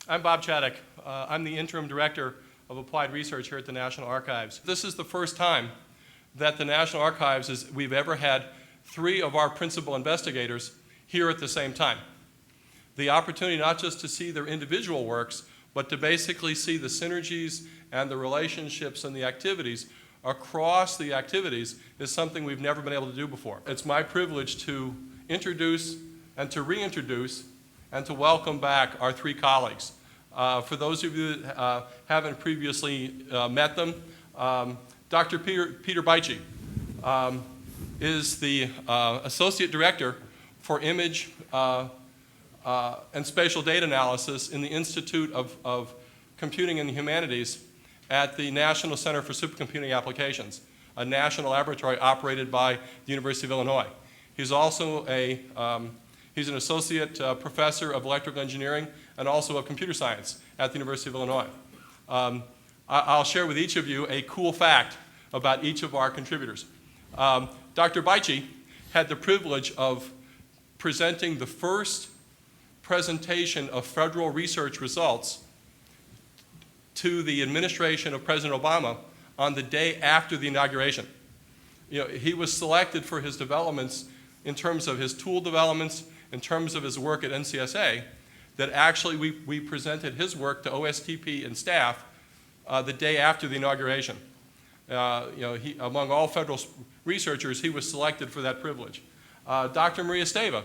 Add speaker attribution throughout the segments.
Speaker 1: I'm Bob Chadduck. I'm the Interim Director of Applied Research here at the National Archives. This is the first time that the National Archives we've ever had 3 of our principal investigators here at the same time. The opportunity not just to see their individual works, but to basically see the synergies and the relationships and the activities across the activities is something we've never been able to do before. It's my privilege to introduce and to reintroduce and to welcome back our 3 colleagues. For those of you that haven't previously met them, Dr. Peter Bajcsy is the Associate Director for Image and Spatial Data Analysis in the Institute of Computing and the Humanities at the National Center for Supercomputing Applications, a national laboratory operated by the University of Illinois. He's also he's an associate professor of electrical engineering and also of computer science at the University of Illinois. I'll share with each of you a cool fact about each of our contributors. Dr. Bajcsy had the privilege of presenting the first presentation of federal research results to the administration of President Obama on the day after the inauguration. He was selected for his developments in terms of his tool developments, in terms of his work at NCSA, that actually we presented his work to OSTP and staff the day after the inauguration. Among all federal researchers, he was selected for that privilege. Dr. Maria Esteva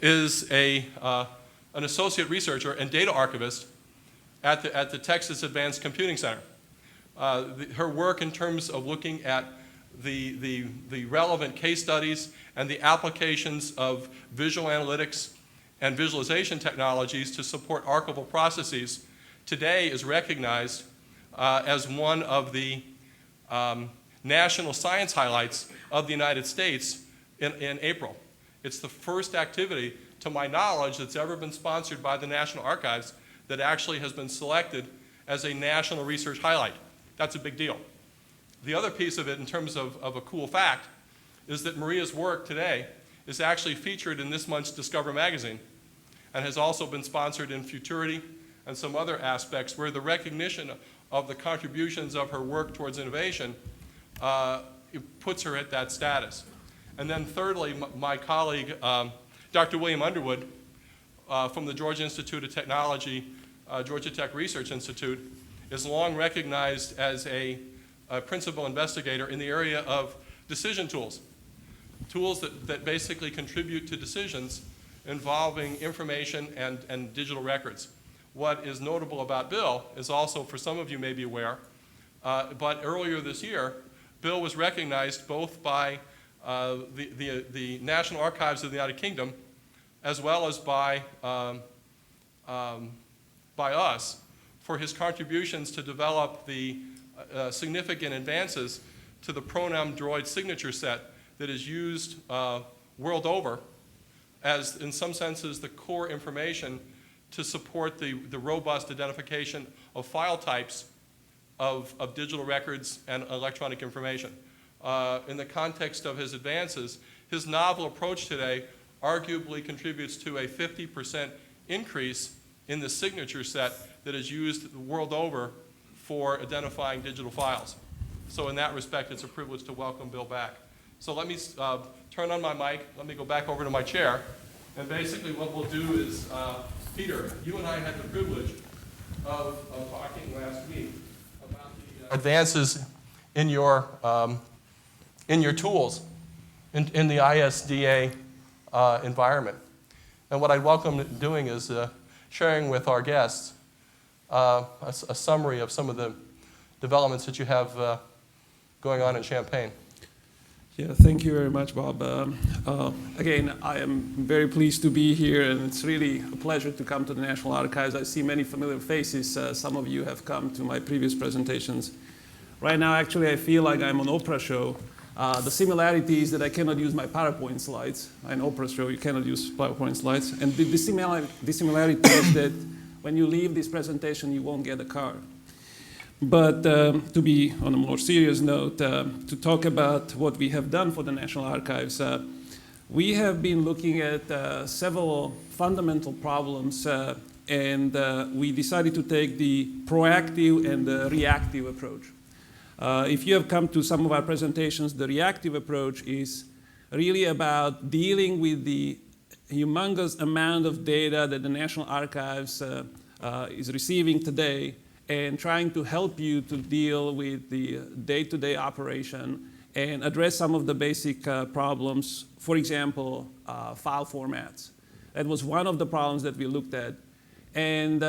Speaker 1: is an associate researcher and data archivist at the Texas Advanced Computing Center. Her work in terms of looking at the relevant case studies and the applications of visual analytics and visualization technologies to support archival processes today is recognized as one of the national science highlights of the United States in April. It's the first activity, to my knowledge, that's ever been sponsored by the National Archives that actually has been selected as a national research highlight. That's a big deal. The other piece of it, in terms of a cool fact, is that Maria's work today is actually featured in this month's Discover magazine and has also been sponsored in Futurity and some other aspects where the recognition of the contributions of her work towards innovation puts her at that status. And then thirdly, my colleague, Dr. William Underwood, from the Georgia Institute of Technology, Georgia Tech Research Institute, is long recognized as a principal investigator in the area of decision tools, tools that basically contribute to decisions involving information and digital records. What is notable about Bill is also, for some of you may be aware, but earlier this year, Bill was recognized both by the National Archives of the United Kingdom as well as by us for his contributions to develop the significant advances to the PRONOM DROID signature set that is used world over as, in some senses, the core information to support the robust identification of file types of digital records and electronic information. In the context of his advances, his novel approach today arguably contributes to a 50% increase in the signature set that is used the world over for identifying digital files. So in that respect, it's a privilege to welcome Bill back. So let me turn on my mic, let me go back over to my chair, and basically what we'll do is, Peter, you and I had the privilege of talking last week about the advances in your tools in the ISDA environment. And what I'd welcome doing is sharing with our guests a summary of some of the developments that you have going on in Champaign.
Speaker 2: Yeah, thank you very much, Bob. Again, I am very pleased to be here, and it's really a pleasure to come to the National Archives. I see many familiar faces. Some of you have come to my previous presentations. Right now, actually, I feel like I'm on Oprah show. The similarity is that I cannot use my PowerPoint slides. In Oprah show, you cannot use PowerPoint slides. And the similarity is that when you leave this presentation, you won't get a car. But to be on a more serious note, to talk about what we have done for the National Archives, we have been looking at several fundamental problems and we decided to take the proactive and the reactive approach. If you have come to some of our presentations, the reactive approach is really about dealing with the humongous amount of data that the National Archives is receiving today and trying to help you to deal with the day-to-day operation and address some of the basic problems. For example, file formats. That was one of the problems that we looked at. And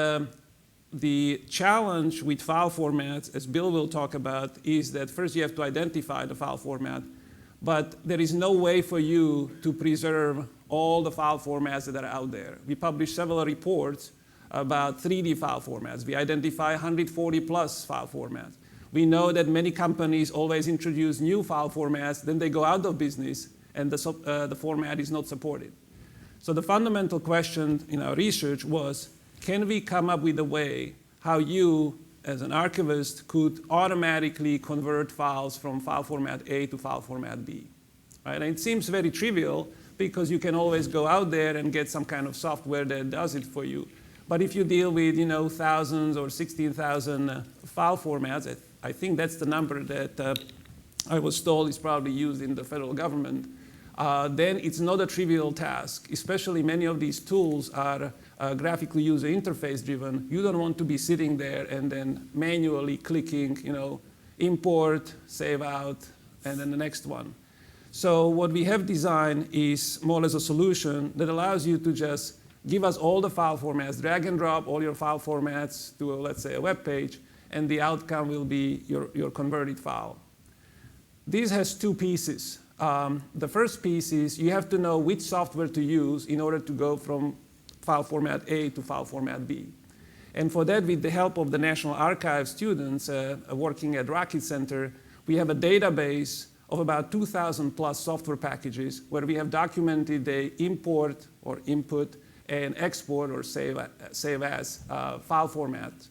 Speaker 2: the challenge with file formats, as Bill will talk about, is that first you have to identify the file format, but there is no way for you to preserve all the file formats that are out there. We published several reports about 3D file formats. We identify 140 plus file formats. We know that many companies always introduce new file formats, then they go out of business, and the format is not supported. So the fundamental question in our research was, can we come up with a way how you, as an archivist, could automatically convert files from file format A to file format B? Right? And it seems very trivial because you can always go out there and get some kind of software that does it for you. But if you deal with thousands or 16,000 file formats, I think that's the number that I was told is probably used in the federal government, then it's not a trivial task. Especially many of these tools are graphically user interface driven. You don't want to be sitting there and then manually clicking, import, save out, and then the next one. So what we have designed is more or less a solution that allows you to just give us all the file formats, drag and drop all your file formats to, let's say, a web page, and the outcome will be your converted file. This has two pieces. The first piece is you have to know which software to use in order to go from file format A to file format B. And for that, with the help of the National Archives students working at Rocket Center, we have a database of about 2,000 plus software packages where we have documented the import or input and export or save as file formats.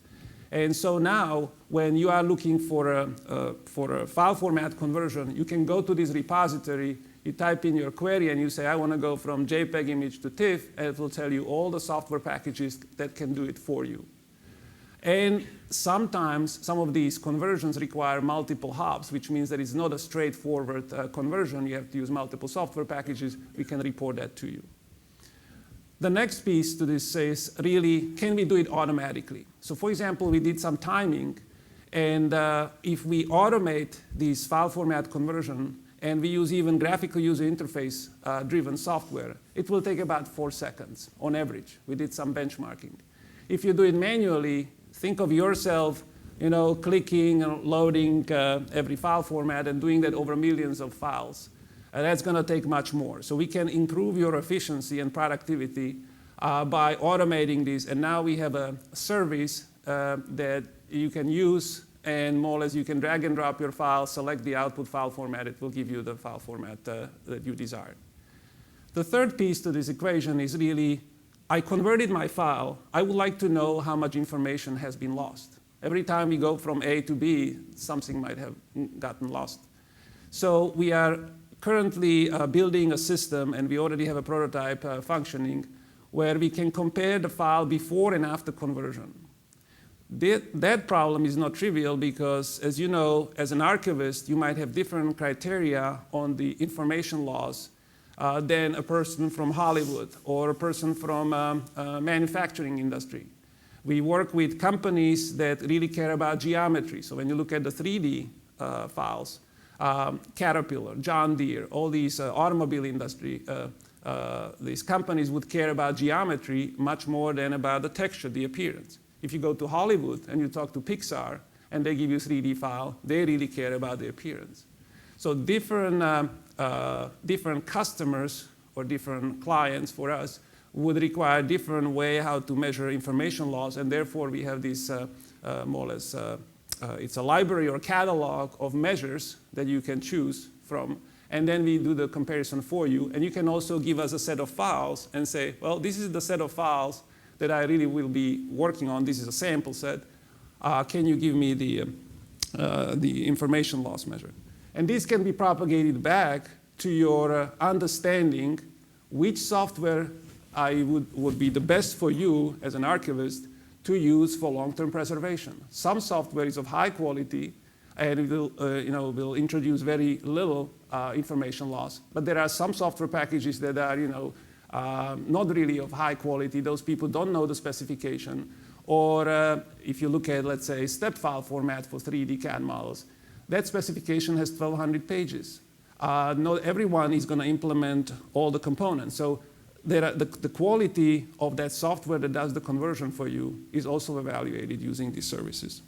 Speaker 2: And so now, when you are looking for a file format conversion, you can go to this repository, you type in your query, and you say, I want to go from JPEG image to TIFF, and it will tell you all the software packages that can do it for you. And sometimes, some of these conversions require multiple hops, which means that it's not a straightforward conversion. You have to use multiple software packages. We can report that to you. The next piece to this is really, can we do it automatically? So for example, we did some timing, and if we automate these file format conversion, and we use even graphical user interface driven software, it will take about 4 seconds on average. We did some benchmarking. If you do it manually, think of yourself clicking and loading every file format and doing that over millions of files. That's going to take much more. So we can improve your efficiency and productivity by automating this. And now we have a service that you can use, and more or less you can drag and drop your file, select the output file format. It will give you the file format that you desire. The third piece to this equation is really, I converted my file. I would like to know how much information has been lost. Every time we go from A to B, something might have gotten lost. So we are currently building a system, and we already have a prototype functioning, where we can compare the file before and after conversion. That problem is not trivial because, as you know, as an archivist, you might have different criteria on the information loss than a person from Hollywood or a person from manufacturing industry. We work with companies that really care about geometry. So when you look at the 3D files, Caterpillar, John Deere, all these automobile industry, these companies would care about geometry much more than about the texture, the appearance. If you go to Hollywood and you talk to Pixar and they give you a 3D file, they really care about the appearance. So different customers or different clients for us would require different way how to measure information loss, and therefore we have this more or less it's a library or catalog of measures that you can choose from, and then we do the comparison for you. And you can also give us a set of files and say, well, this is the set of files that I really will be working on. This is a sample set. Can you give me the information loss measure? And this can be propagated back to your understanding which software would be the best for you as an archivist to use for long-term preservation. Some software is of high quality and it will introduce very little information loss. But there are some software packages that are not really of high quality. Those people don't know the specification. Or if you look at, let's say, step file format for 3D CAD models, that specification has 1,200 pages. Not everyone is going to implement all the components. So the quality of that software that does the conversion for you is also evaluated using these services.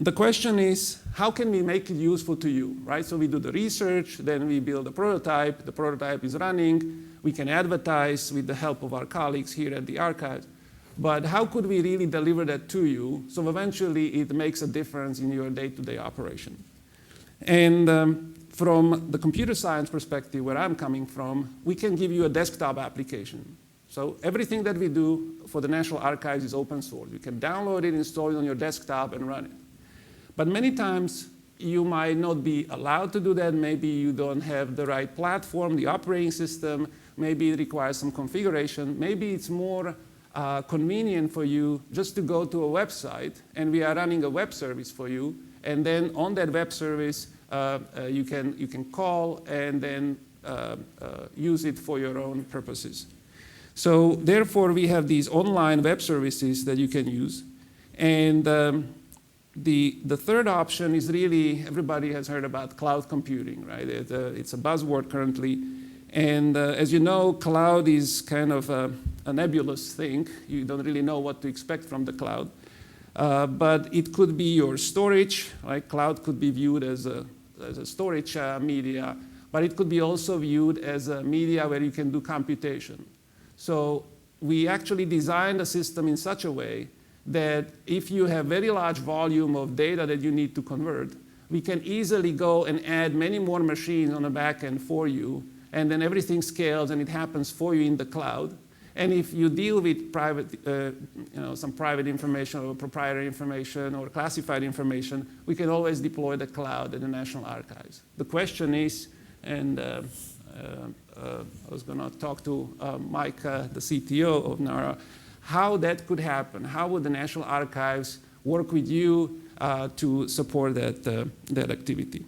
Speaker 2: The question is, how can we make it useful to you, right? So we do the research, then we build a prototype. The prototype is running. We can advertise with the help of our colleagues here at the archives. But how could we really deliver that to you so eventually it makes a difference in your day-to-day operation? And from the computer science perspective, where I'm coming from, we can give you a desktop application. So everything that we do for the National Archives is open source. You can download it, install it on your desktop, and run it. But many times, you might not be allowed to do that. Maybe you don't have the right platform, the operating system. Maybe it requires some configuration. Maybe it's more convenient for you just to go to a website, and we are running a web service for you. And then on that web service, you can call and then use it for your own purposes. So therefore, we have these online web services that you can use. And the third option is really, everybody has heard about cloud computing, right? It's a buzzword currently. And as you know, cloud is kind of a nebulous thing. You don't really know what to expect from the cloud. But it could be your storage, right? Cloud could be viewed as a storage media, but it could be also viewed as a media where you can do computation. So we actually designed a system in such a way that if you have very large volume of data that you need to convert, we can easily go and add many more machines on the back end for you, and then everything scales and it happens for you in the cloud. And if you deal with private, some private information or proprietary information or classified information, we can always deploy the cloud at the National Archives. The question is, and I was going to talk to Mike, the CTO of NARA, how that could happen. How would the National Archives work with you to support that activity?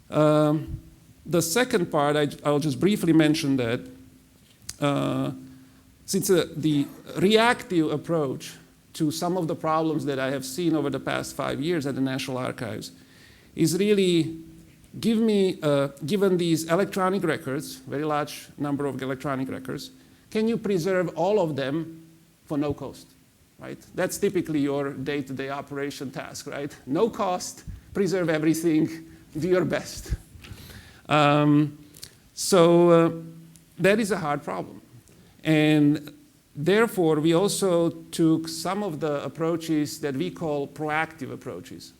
Speaker 2: The second part, I'll just briefly mention that since the reactive approach to some of the problems that I have seen over the past 5 years at the National Archives is really, given these electronic records, very large number of electronic records, can you preserve all of them for no cost, right? That's typically your day-to-day operation task, right? No cost, preserve everything, do your best. So that is a hard problem. And therefore, we also took some of the approaches that we call proactive approaches.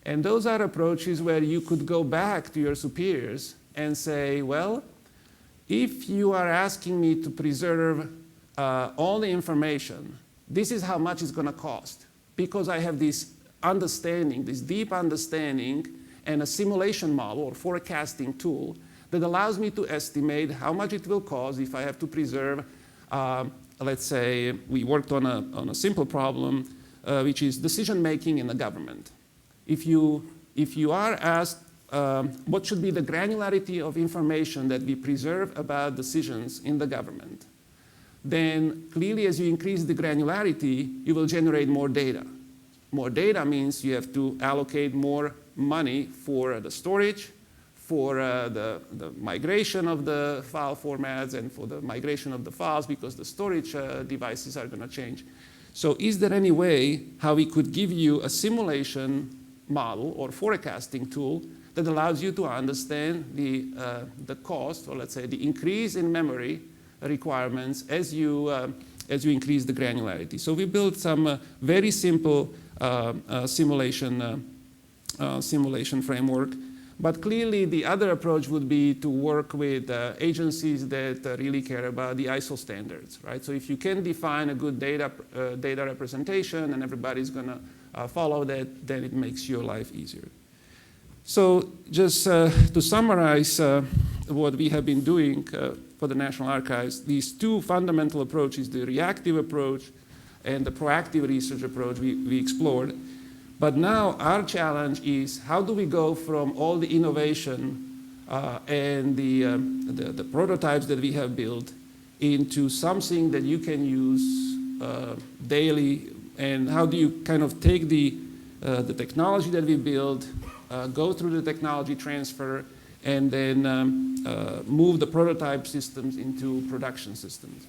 Speaker 2: And those are approaches where you could go back to your superiors and say, well, if you are asking me to preserve all the information, this is how much it's going to cost. Because I have this understanding, this deep understanding, and a simulation model or forecasting tool that allows me to estimate how much it will cost if I have to preserve, let's say, we worked on a simple problem, which is decision-making in the government. If you are asked what should be the granularity of information that we preserve about decisions in the government, then clearly as you increase the granularity, you will generate more data. More data means you have to allocate more money for the storage, for the migration of the file formats, and for the migration of the files, because the storage devices are going to change. So is there any way how we could give you a simulation model or forecasting tool that allows you to understand the cost, or let's say the increase in memory requirements as you increase the granularity? So we built some very simple simulation framework. But clearly, the other approach would be to work with agencies that really care about the ISO standards, right? So if you can define a good data representation and everybody's going to follow that, then it makes your life easier. So just to summarize what we have been doing for the National Archives, these two fundamental approaches, the reactive approach and the proactive research approach we explored. But now our challenge is how do we go from all the innovation and the prototypes that we have built into something that you can use daily, and how do you kind of take the technology that we build, go through the technology transfer, and then move the prototype systems into production systems.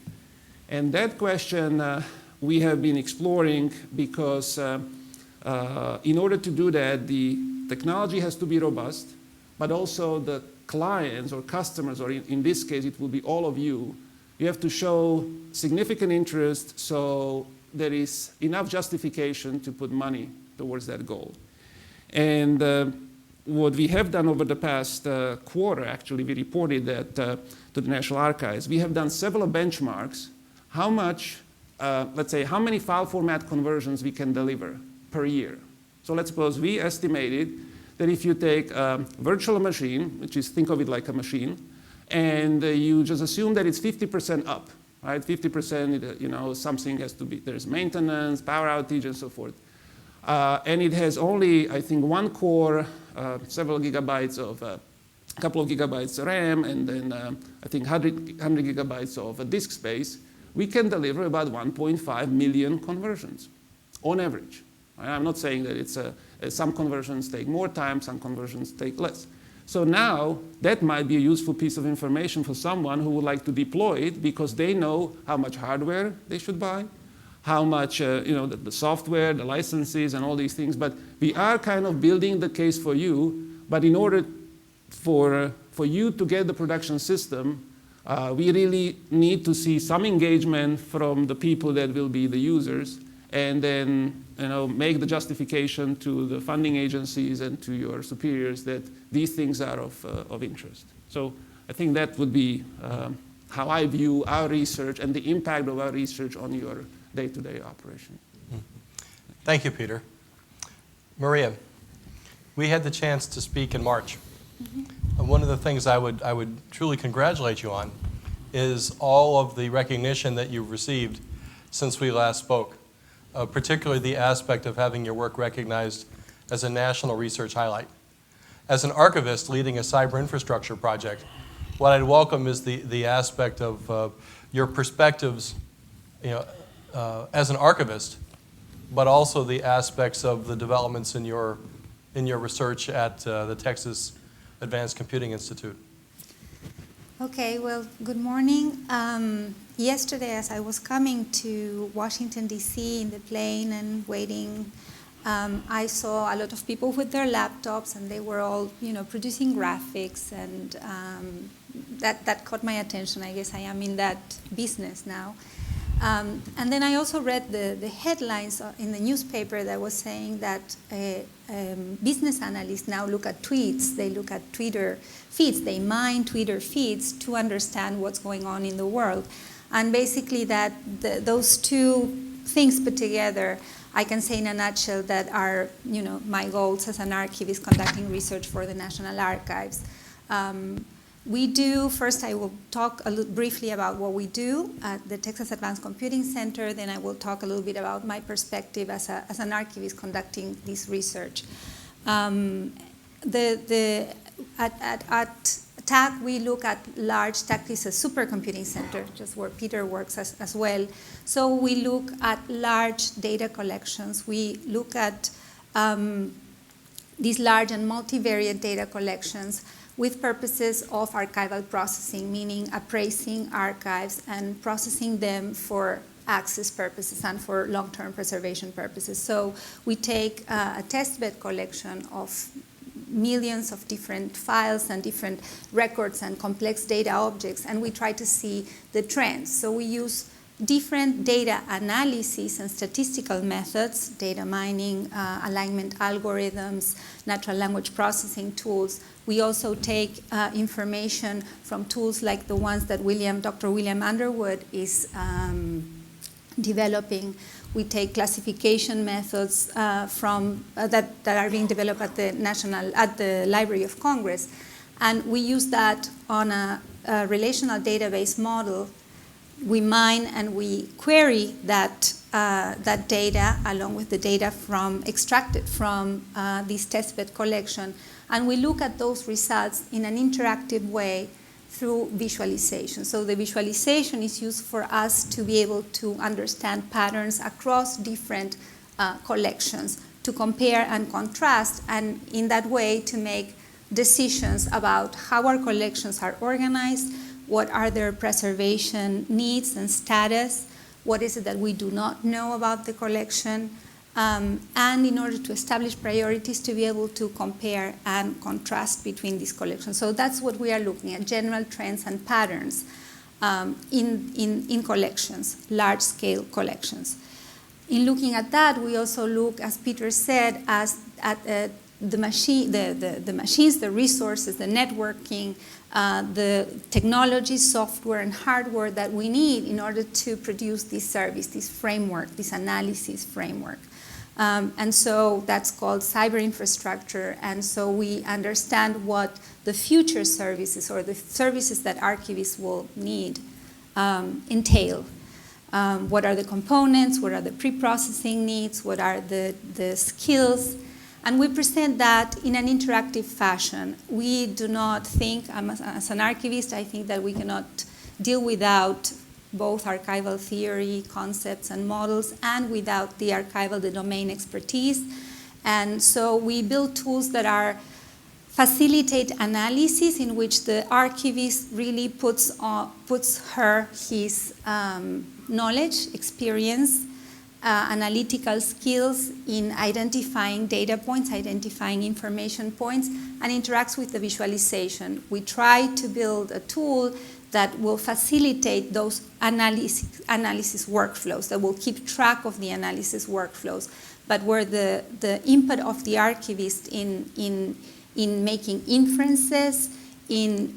Speaker 2: And that question we have been exploring because in order to do that, the technology has to be robust, but also the clients or customers, or in this case, it will be all of you, you have to show significant interest so there is enough justification to put money towards that goal. And what we have done over the past quarter, actually, we reported that to the National Archives. We have done several benchmarks, how much, let's say, how many file format conversions we can deliver per year. So let's suppose we estimated that if you take a virtual machine, which is, think of it like a machine, and you just assume that it's 50% up, right? 50%, you know, something has to be, there's maintenance, power outage, and so forth. And it has only, I think, one core, several gigabytes of, a couple of gigabytes RAM, and then I think 100 gigabytes of disk space. We can deliver about 1.5 million conversions on average. I'm not saying that it's some conversions take more time, some conversions take less. So now that might be a useful piece of information for someone who would like to deploy it because they know how much hardware they should buy, how much you know, the software, the licenses, and all these things. But we are kind of building the case for you. But in order for you to get the production system, we really need to see some engagement from the people that will be the users, and then make the justification to the funding agencies and to your superiors that these things are of interest. So I think that would be how I view our research and the impact of our research on your day-to-day operation.
Speaker 1: Thank you, Peter. Maria, we had the chance to speak in March. And one of the things I would truly congratulate you on is all of the recognition that you've received since we last spoke. Particularly the aspect of having your work recognized as a national research highlight. As an archivist leading a cyber infrastructure project, what I'd welcome is the aspect of your perspectives, as an archivist, but also the aspects of the developments in your research at the Texas Advanced Computing Institute.
Speaker 3: Okay, well, good morning. Yesterday, as I was coming to Washington, D.C. in the plane and waiting, I saw a lot of people with their laptops, and they were all, producing graphics, and that caught my attention. I guess I am in that business now. And then I also read the headlines in the newspaper that was saying that business analysts now look at tweets. They look at Twitter feeds. They mine Twitter feeds to understand what's going on in the world. And basically those two things put together, I can say in a nutshell that are my goals as an archivist conducting research for the National Archives. First I will talk briefly about what we do at the Texas Advanced Computing Center, then I will talk a little bit about my perspective as an archivist conducting this research. At TAC, we look at large, TAC is a supercomputing center, just where Peter works as well. So we look at large data collections. We look at these large and multivariate data collections with purposes of archival processing, meaning appraising archives and processing them for access purposes and for long-term preservation purposes. So we take a testbed collection of millions of different files and different records and complex data objects, and we try to see the trends. So we use different data analysis and statistical methods, data mining, alignment algorithms, natural language processing tools. We also take information from tools like the ones that Dr. William Underwood is developing. We take classification methods that are being developed at the Library of Congress, and we use that on a relational database model, we mine and we query that data along with the data extracted from this testbed collection, and we look at those results in an interactive way through visualization. So the visualization is used for us to be able to understand patterns across different collections, to compare and contrast, and in that way to make decisions about how our collections are organized, what are their preservation needs and status, what is it that we do not know about the collection, and in order to establish priorities to be able to compare and contrast between these collections. So that's what we are looking at, general trends and patterns in collections, large-scale collections. In looking at that, we also look, as Peter said, at the machines, the resources, the networking, the technology, software, and hardware that we need in order to produce this service, this framework, this analysis framework. And so that's called cyber infrastructure. And so we understand what the future services or the services that archivists will need entail. What are the components? What are the pre-processing needs? What are the skills? And we present that in an interactive fashion. We do not think, as an archivist, I think that we cannot deal without both archival theory, concepts, and models, and without the domain expertise. And so we build tools that facilitate analysis in which the archivist really puts his knowledge, experience, analytical skills in identifying data points, identifying information points, and interacts with the visualization. We try to build a tool that will facilitate those analysis workflows, that will keep track of the analysis workflows, but where the input of the archivist in making inferences, in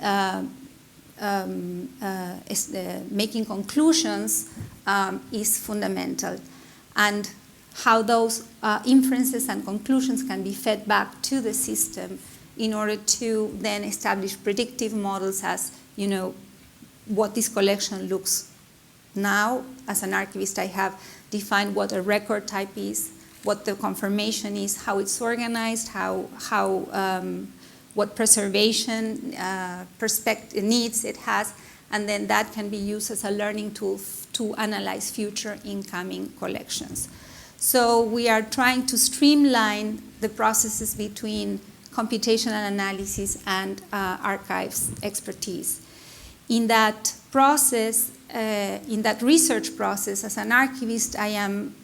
Speaker 3: making conclusions is fundamental. And how those inferences and conclusions can be fed back to the system in order to then establish predictive models as, what this collection looks now. As an archivist, I have defined what a record type is, what the confirmation is, how it's organized, what preservation needs it has, and then that can be used as a learning tool to analyze future incoming collections. So we are trying to streamline the processes between computational analysis and archives expertise. In that process, in that research process, as an archivist, I am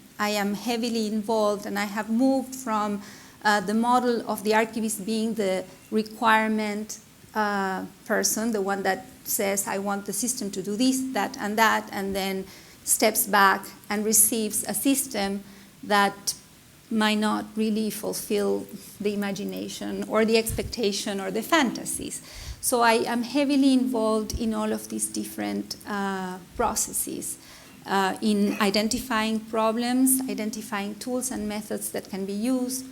Speaker 3: heavily involved, and I have moved from the model of the archivist being the requirement person, the one that says, I want the system to do this, that, and then steps back and receives a system that might not really fulfill the imagination or the expectation or the fantasies. So I am heavily involved in all of these different processes, in identifying problems, identifying tools and methods that can be used,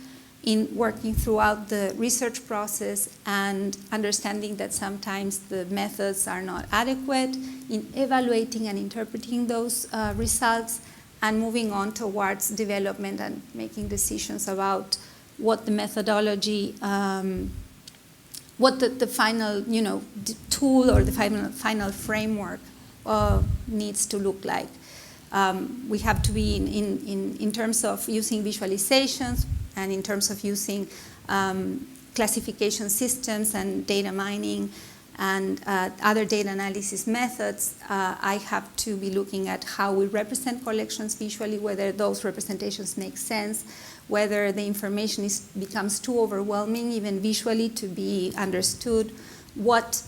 Speaker 3: in working throughout the research process and understanding that sometimes the methods are not adequate, in evaluating and interpreting those results, and moving on towards development and making decisions about what the methodology, what the final tool or the final framework needs to look like. We have to be in terms of using visualizations and in terms of using classification systems and data mining and other data analysis methods. I have to be looking at how we represent collections visually, whether those representations make sense, whether the information becomes too overwhelming, even visually, to be understood. What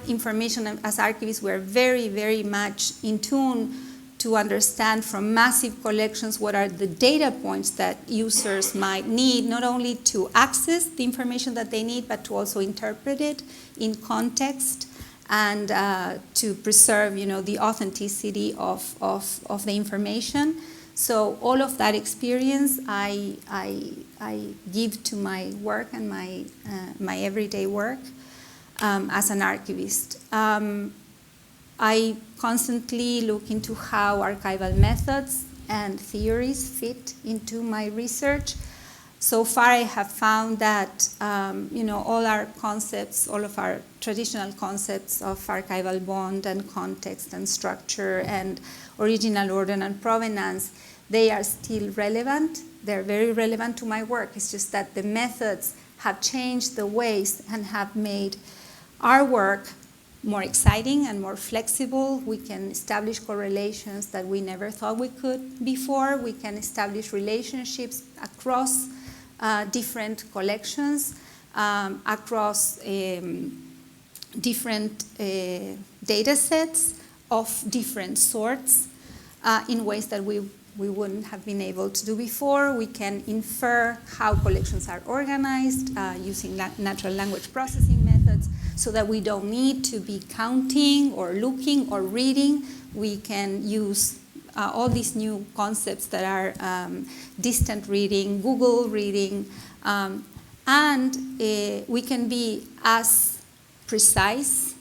Speaker 3: information, as archivists, we're very, very much in tune to understand from massive collections what are the data points that users might need, not only to access the information that they need, but to also interpret it in context and to preserve, the authenticity of the information. So all of that experience I give to my work and my everyday work. as an archivist. I constantly look into how archival methods and theories fit into my research. So far, I have found that all our concepts, all of our traditional concepts of archival bond and context and structure and original order and provenance, they are still relevant. They're very relevant to my work. It's just that the methods have changed the ways and have made our work more exciting and more flexible. We can establish correlations that we never thought we could before. We can establish relationships across different collections, across different data sets of different sorts in ways that we wouldn't have been able to do before. We can infer how collections are organized using natural language processing methods so that we don't need to be counting or looking or reading. We can use all these new concepts that are distant reading, Google reading, and we can be as precise.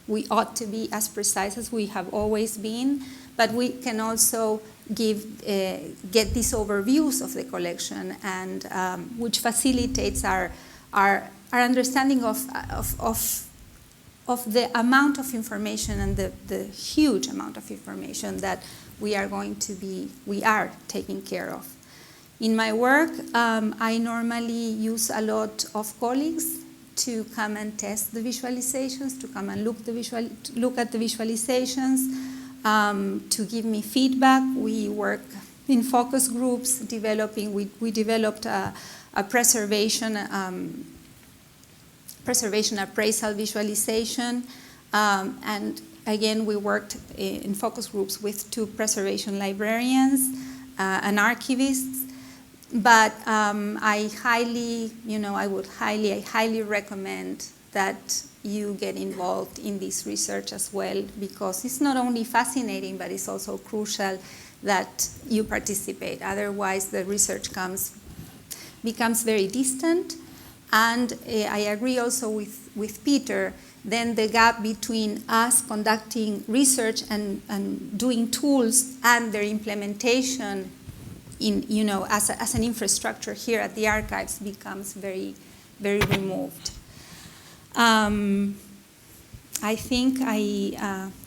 Speaker 3: We ought to be as precise as we have always been, but we can also get these overviews of the collection, and which facilitates our understanding of the amount of information and the huge amount of information that we are taking care of. In my work, I normally use a lot of colleagues to come and test the visualizations, to come and look at the visualizations, to give me feedback. We work in focus groups, we developed a preservation appraisal visualization, and again, we worked in focus groups with 2 preservation librarians and archivists. But I highly recommend that you get involved in this research as well, because it's not only fascinating, but it's also crucial that you participate. Otherwise, the research becomes very distant. And I agree also with Peter, then the gap between us conducting research and doing tools and their implementation as an infrastructure here at the archives becomes very, very removed. I think I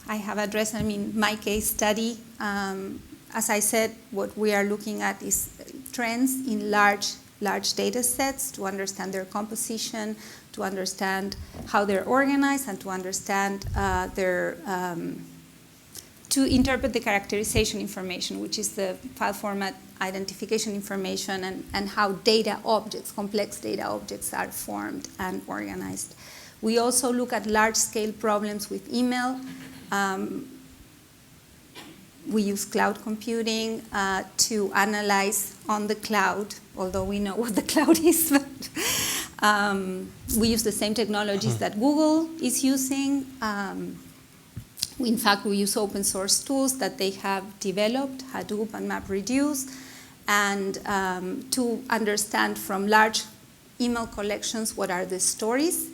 Speaker 3: have addressed, my case study. As I said, what we are looking at is trends in large data sets to understand their composition, to understand how they're organized, and to understand to interpret the characterization information, which is the file format identification information, and how data objects, complex data objects, are formed and organized. We also look at large-scale problems with email. We use cloud computing to analyze on the cloud, although we know what the cloud is. But we use the same technologies that Google is using. In fact, we use open source tools that they have developed, Hadoop and MapReduce, and to understand from large email collections what are the stories.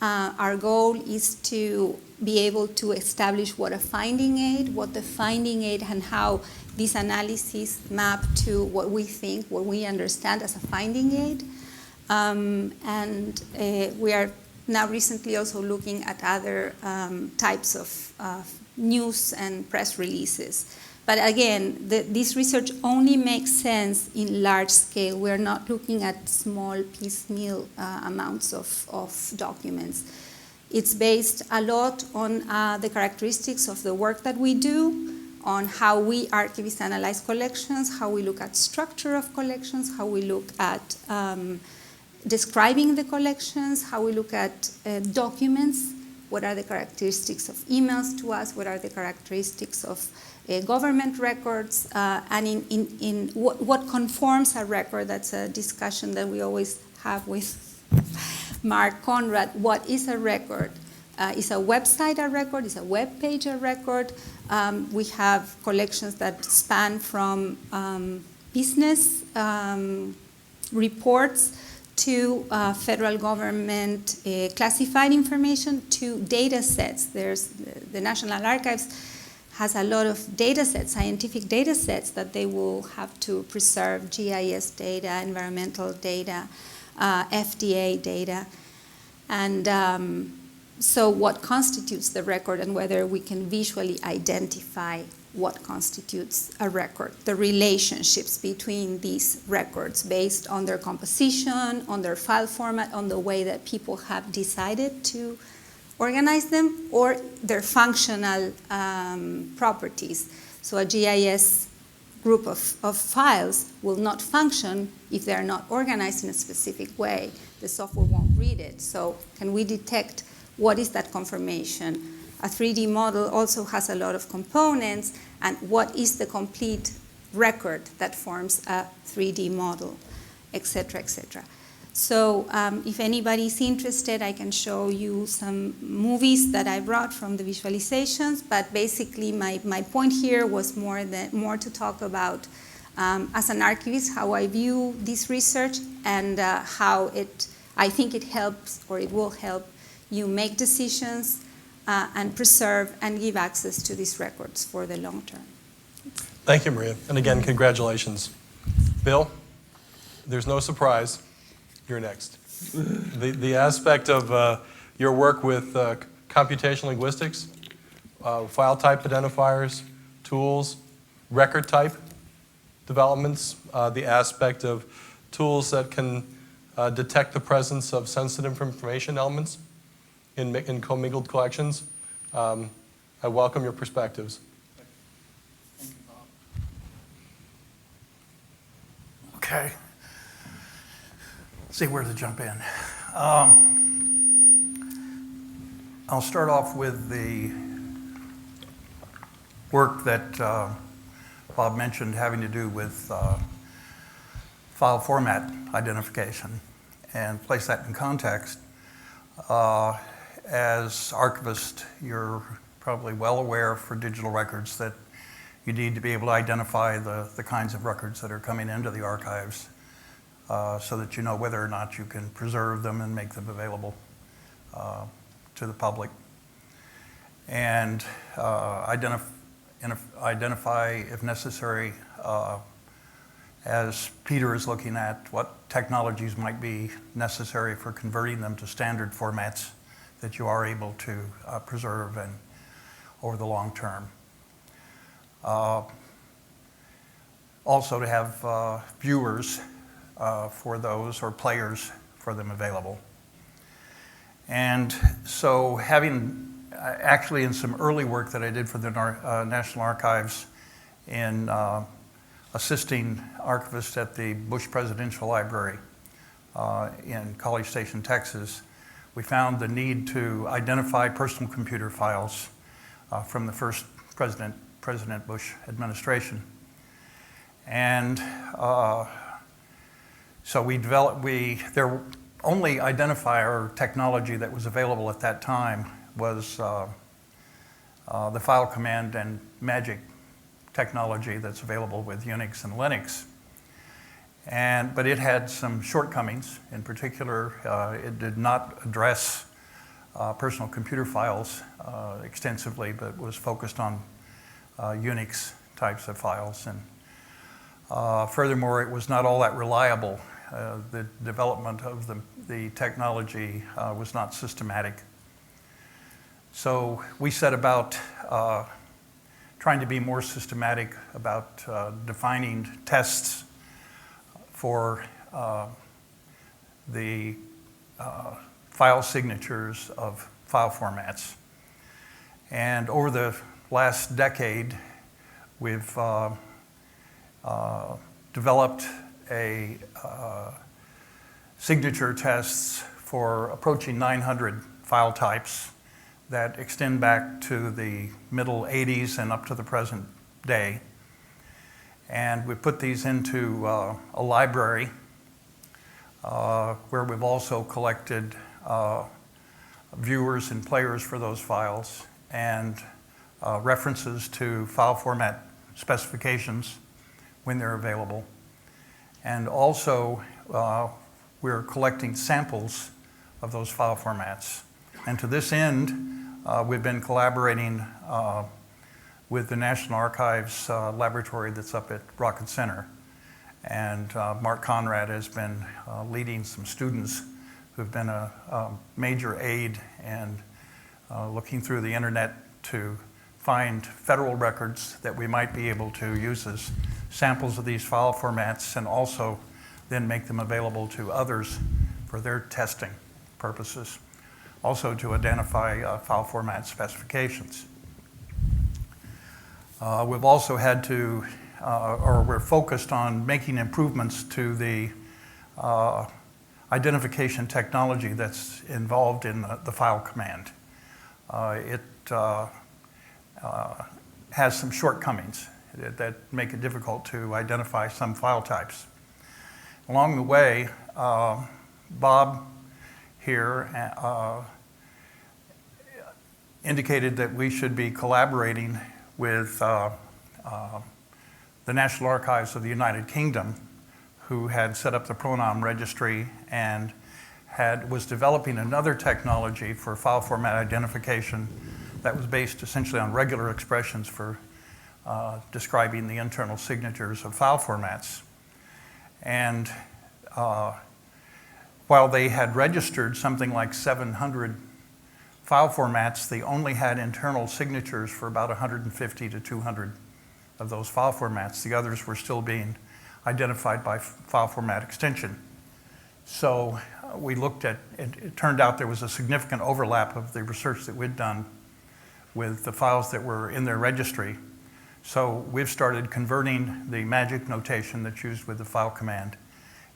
Speaker 3: Our goal is to be able to establish what the finding aid, and how these analyses map to what we think, what we understand as a finding aid. We are now recently also looking at other types of news and press releases. But again, this research only makes sense in large scale. We're not looking at small piecemeal amounts of documents. It's based a lot on the characteristics of the work that we do, on how we archivists analyze collections, how we look at structure of collections, how we look at describing the collections, how we look at documents, what are the characteristics of emails to us, what are the characteristics of government records, and in what conforms a record. That's a discussion that we always have with Mark Conrad. What is a record? Is a website a record? Is a web page a record? We have collections that span from business reports to federal government classified information to data sets. The National Archives has a lot of data sets, scientific data sets that they will have to preserve, GIS data, environmental data, FDA data. And so what constitutes the record and whether we can visually identify what constitutes a record, the relationships between these records based on their composition, on their file format, on the way that people have decided to organize them, or their functional properties. So a GIS group of files will not function if they're not organized in a specific way. The software won't read it. So can we detect what is that conformation? A 3D model also has a lot of components, and what is the complete record that forms a 3D model, et cetera, et cetera. So if anybody's interested, I can show you some movies that I brought from the visualizations, but basically my point here was more to talk about, as an archivist, how I view this research and how I think it helps, or it will help you make decisions and preserve and give access to these records for the long term.
Speaker 1: Thank you, Maria. And again, congratulations. Bill, there's no surprise. You're next. The aspect of your work with computational linguistics, file type identifiers, tools, record type developments, the aspect of tools that can detect the presence of sensitive information elements in commingled collections. I welcome your perspectives.
Speaker 4: Thank you, Bob. Okay. Let's see where to jump in. I'll start off with the work that Bob mentioned having to do with file format identification and place that in context. As archivist, you're probably well aware for digital records that you need to be able to identify the kinds of records that are coming into the archives so that you know whether or not you can preserve them and make them available to the public. And identify, if necessary, as Peter is looking at, what technologies might be necessary for converting them to standard formats that you are able to preserve and over the long term. Also to have viewers for those, or players for them available. And so actually in some early work that I did for the National Archives in assisting archivists at the Bush Presidential Library in College Station, Texas, we found the need to identify personal computer files from the first President Bush administration. And so their only identifier technology that was available at that time was the file command and magic technology that's available with Unix and Linux. But it had some shortcomings. In particular, it did not address personal computer files extensively, but was focused on Unix types of files. And furthermore, it was not all that reliable. The development of the technology was not systematic. So we set about trying to be more systematic about defining tests for the file signatures of file formats. And over the last decade, we've developed a signature tests for approaching 900 file types that extend back to the middle 80s and up to the present day. And we put these into a library where we've also collected viewers and players for those files and references to file format specifications when they're available. And also we're collecting samples of those file formats. And to this end, we've been collaborating with the National Archives laboratory that's up at Rocket Center. And Mark Conrad has been leading some students who've been a major aid in looking through the internet to find federal records that we might be able to use as samples of these file formats, and also then make them available to others for their testing purposes. Also to identify file format specifications. We've also had to, or we're focused on making improvements to the identification technology that's involved in the file command. It has some shortcomings that make it difficult to identify some file types. Along the way, Bob here indicated that we should be collaborating with the National Archives of the United Kingdom, who had set up the PRONOM registry and was developing another technology for file format identification that was based essentially on regular expressions for describing the internal signatures of file formats. And while they had registered something like 700 file formats, they only had internal signatures for about 150 to 200 of those file formats. The others were still being identified by file format extension. So we looked at, it turned out there was a significant overlap of the research that we'd done with the files that were in their registry. So we've started converting the magic notation that's used with the file command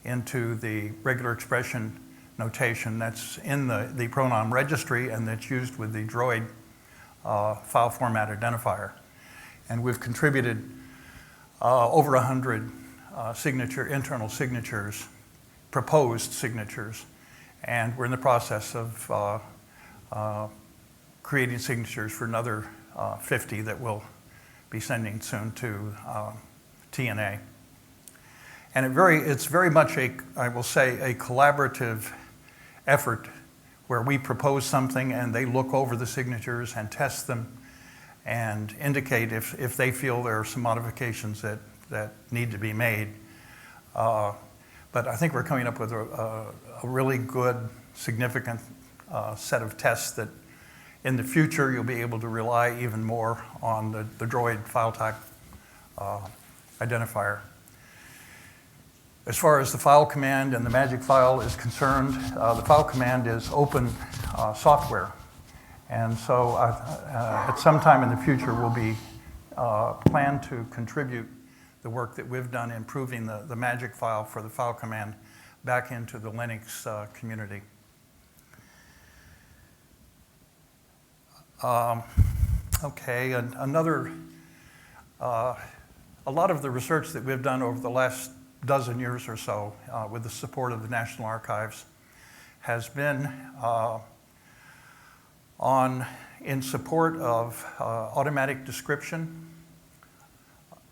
Speaker 4: into the regular expression notation that's in the PRONOM registry and that's used with the DROID file format identifier. And we've contributed over 100 internal signatures, proposed signatures, and we're in the process of creating signatures for another 50 that we'll be sending soon to TNA. And it's very much I will say, a collaborative effort where we propose something and they look over the signatures and test them and indicate if they feel there are some modifications that need to be made. But I think we're coming up with a really good, significant set of tests that in the future you'll be able to rely even more on the DROID file type identifier. As far as the file command and the magic file is concerned, the file command is open software. And so at some time in the future, we'll be plan to contribute the work that we've done improving the magic file for the file command back into the Linux community. Okay, another, a lot of the research that we've done over the last dozen years or so with the support of the National Archives has been in support of automatic description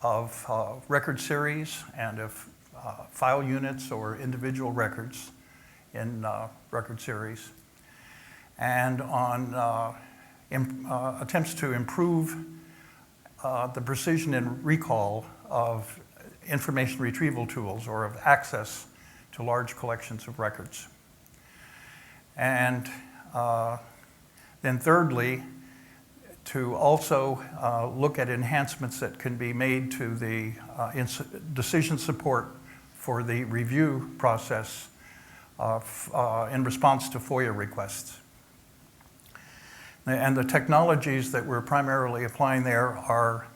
Speaker 4: of record series and of file units or individual records in record series, and on attempts to improve the precision and recall of information retrieval tools or of access to large collections of records. And then thirdly, to also look at enhancements that can be made to the decision support for the review process in response to FOIA requests. And the technologies that we're primarily applying there are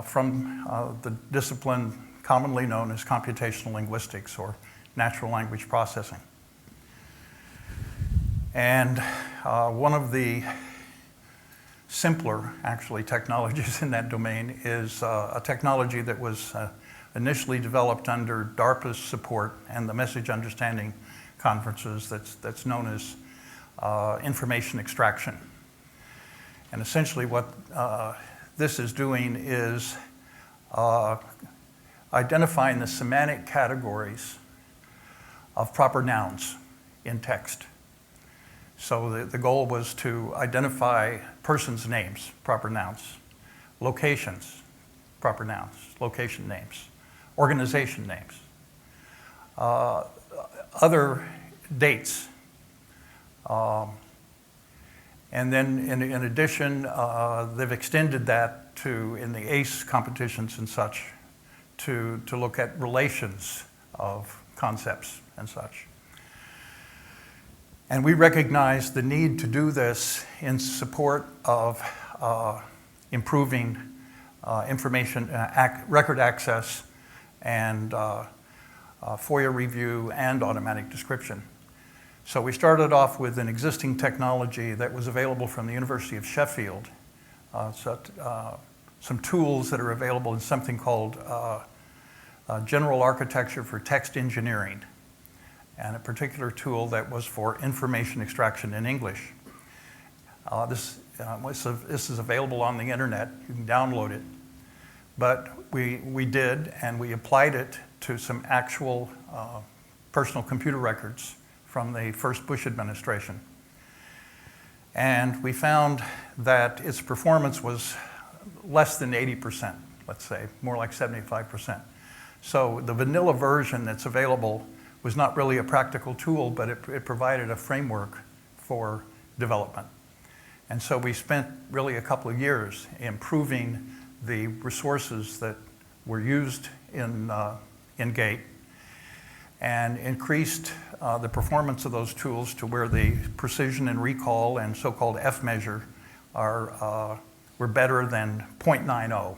Speaker 4: from the discipline commonly known as computational linguistics or natural language processing. And one of the simpler, actually, technologies in that domain is a technology that was initially developed under DARPA's support and the message understanding conferences that's known as information extraction. And essentially what this is doing is identifying the semantic categories of proper nouns in text. So the goal was to identify persons' names, proper nouns, locations, proper nouns, location names, organization names, other dates. And then in addition, they've extended that to, in the ACE competitions and such, to look at relations of concepts and such. And we recognize the need to do this in support of improving information, record access, and FOIA review and automatic description. So we started off with an existing technology that was available from the University of Sheffield. Some tools that are available in something called General Architecture for Text Engineering, and a particular tool that was for information extraction in English. This is available on the internet. You can download it. But we did, and we applied it to some actual personal computer records from the first Bush administration. And we found that its performance was less than 80%, let's say, more like 75%. So the vanilla version that's available was not really a practical tool, but it provided a framework for development. And so we spent really a couple of years improving the resources that were used in GATE and increased the performance of those tools to where the precision and recall and so-called F measure were better than 0.90.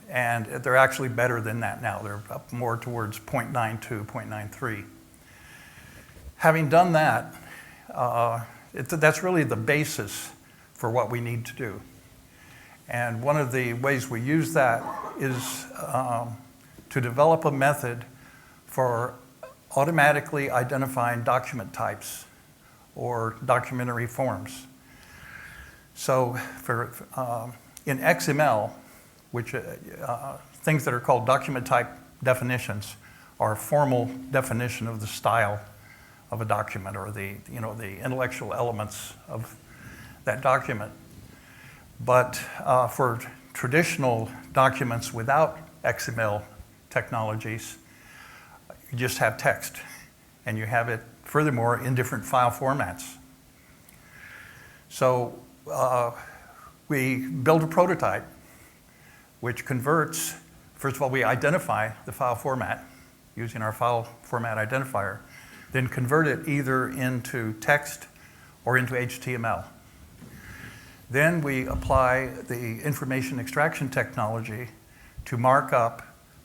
Speaker 4: And they're actually better than that now. They're up more towards 0.92, 0.93. Having done that, that's really the basis for what we need to do. And one of the ways we use that is to develop a method for automatically identifying document types or documentary forms. So in XML, which things that are called document type definitions are a formal definition of the style of a document or the intellectual elements of that document. But for traditional documents without XML technologies, you just have text, and you have it, furthermore, in different file formats. So we built a prototype which converts, first of all, we identify the file format using our file format identifier, then convert it either into text or into HTML. Then we apply the information extraction technology to mark up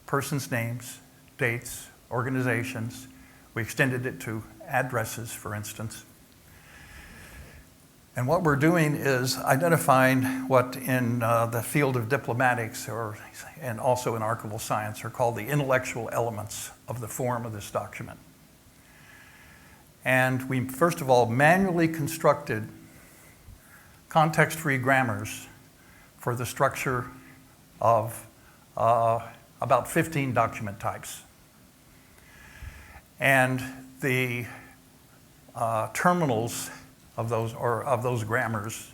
Speaker 4: persons' names, dates, organizations. We extended it to addresses, for instance. And what we're doing is identifying what in the field of diplomatics and also in archival science are called the intellectual elements of the form of this document. And we, first of all, manually constructed context-free grammars for the structure of about 15 document types. And the terminals of those grammars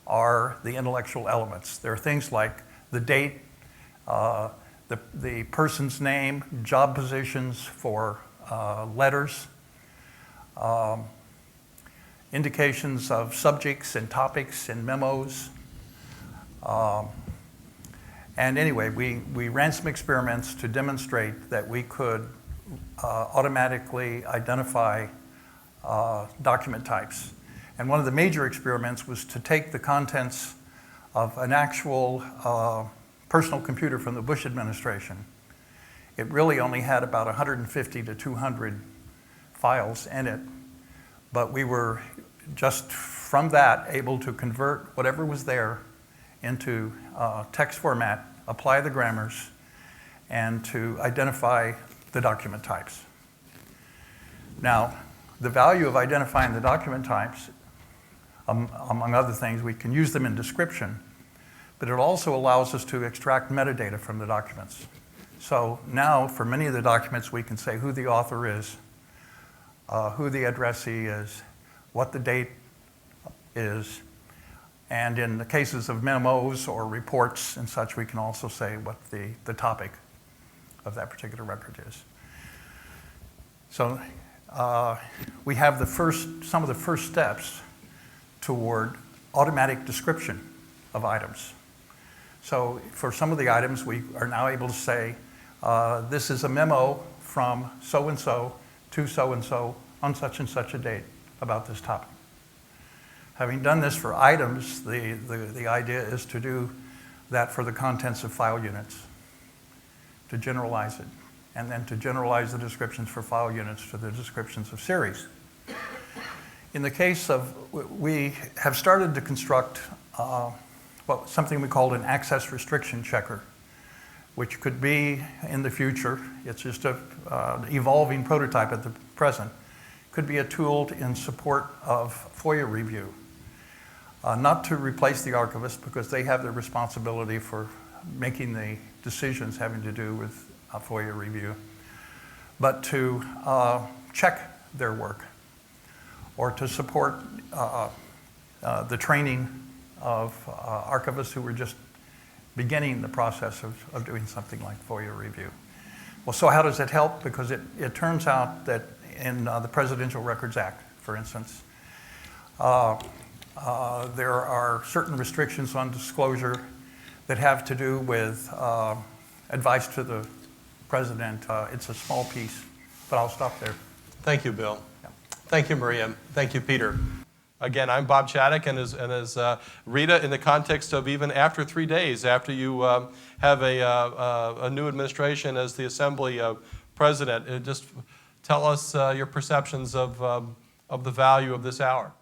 Speaker 4: are the intellectual elements. There are things like the date, the person's name, job positions for letters, indications of subjects and topics and memos. And anyway, we ran some experiments to demonstrate that we could automatically identify document types. And one of the major experiments was to take the contents of an actual personal computer from the Bush administration. It really only had about 150 to 200 files in it, but we were just from that able to convert whatever was there into text format, apply the grammars, and to identify the document types. Now, the value of identifying the document types, among other things, we can use them in description, but it also allows us to extract metadata from the documents. So now, for many of the documents, we can say who the author is, who the addressee is, what the date is, and in the cases of memos or reports and such, we can also say what the topic of that particular record is. So we have some of the first steps toward automatic description of items. So for some of the items, we are now able to say, this is a memo from so-and-so to so-and-so on such and such a date about this topic. Having done this for items, the idea is to do that for the contents of file units, to generalize it, and then to generalize the descriptions for file units to the descriptions of series. In the case of, we have started to construct something we call an access restriction checker, which could be in the future, it's just an evolving prototype at the present, could be a tool in support of FOIA review. Not to replace the archivist, because they have the responsibility for making the decisions having to do with FOIA review, but to check their work or to support the training of archivists who were just beginning the process of doing something like FOIA review. Well, so how does it help? Because it turns out that in the Presidential Records Act, for instance, there are certain restrictions on disclosure that have to do with advice to the president. It's a small piece, but I'll stop there.
Speaker 1: Thank you, Bill.
Speaker 4: Yeah.
Speaker 1: Thank you, Maria. Thank you, Peter. Again, I'm Bob Chadduck, and as Rita, in the context of even after 3 days, after you have a new administration as the Assembly President, just tell us your perceptions of the value of this hour.